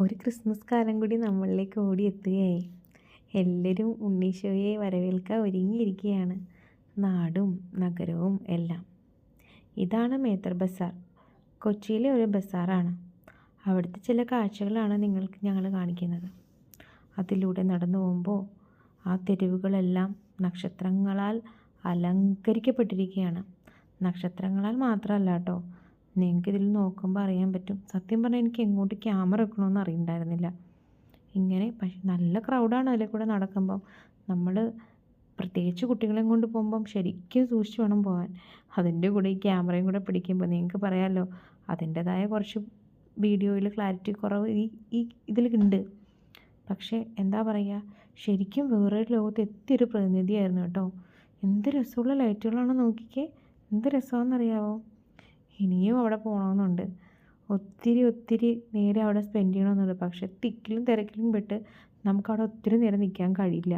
ഒരു ക്രിസ്മസ് കാലം കൂടി നമ്മളിലേക്ക് ഓടിയെത്തുകയായി. എല്ലാവരും ഉണ്ണീശോയെ വരവേൽക്കാൻ ഒരുങ്ങിയിരിക്കുകയാണ്. നാടും നഗരവും എല്ലാം. ഇതാണ് മേത്തർ ബസാർ. കൊച്ചിയിലെ ഒരു ബസാറാണ്. അവിടുത്തെ ചില കാഴ്ചകളാണ് ഞങ്ങൾ കാണിക്കുന്നത്. അതിലൂടെ നടന്നു പോകുമ്പോൾ ആ തെരുവുകളെല്ലാം നക്ഷത്രങ്ങളാൽ അലങ്കരിക്കപ്പെട്ടിരിക്കുകയാണ്. നക്ഷത്രങ്ങളാൽ മാത്രമല്ല കേട്ടോ, നിങ്ങൾക്കിതിൽ നോക്കുമ്പോൾ അറിയാൻ പറ്റും. സത്യം പറഞ്ഞാൽ എനിക്ക് എങ്ങോട്ട് ക്യാമറ വെക്കണമെന്ന് അറിയണ്ടായിരുന്നില്ല. ഇങ്ങനെ പക്ഷെ നല്ല ക്രൗഡാണ് അതിൽ കൂടെ നടക്കുമ്പം. നമ്മൾ പ്രത്യേകിച്ച് കുട്ടികളെയും കൊണ്ട് പോകുമ്പം ശരിക്കും സൂക്ഷിച്ച് വേണം പോകാൻ. അതിൻ്റെ കൂടെ ഈ ക്യാമറയും കൂടെ പിടിക്കുമ്പോൾ നിങ്ങൾക്ക് പറയാമല്ലോ, അതിൻ്റെതായ കുറച്ച് വീഡിയോയിൽ ക്ലാരിറ്റി കുറവ് ഈ ഇതിലുണ്ട്. പക്ഷേ എന്താ പറയുക, ശരിക്കും വേറൊരു ലോകത്ത് എത്തിയൊരു പ്രതിനിധിയായിരുന്നു കേട്ടോ. എന്ത് രസമുള്ള ലൈറ്റുകളാണ്, നോക്കിക്കേ, എന്ത് രസമാണെന്നറിയാവോ. ഇനിയും അവിടെ പോകണമെന്നുണ്ട്. ഒത്തിരി നേരം അവിടെ സ്പെൻഡ് ചെയ്യണമെന്നുണ്ട്. പക്ഷേ തിക്കിലും തിരക്കിലും പെട്ട് നമുക്കവിടെ ഒത്തിരി നേരം നിൽക്കാൻ കഴിയില്ല.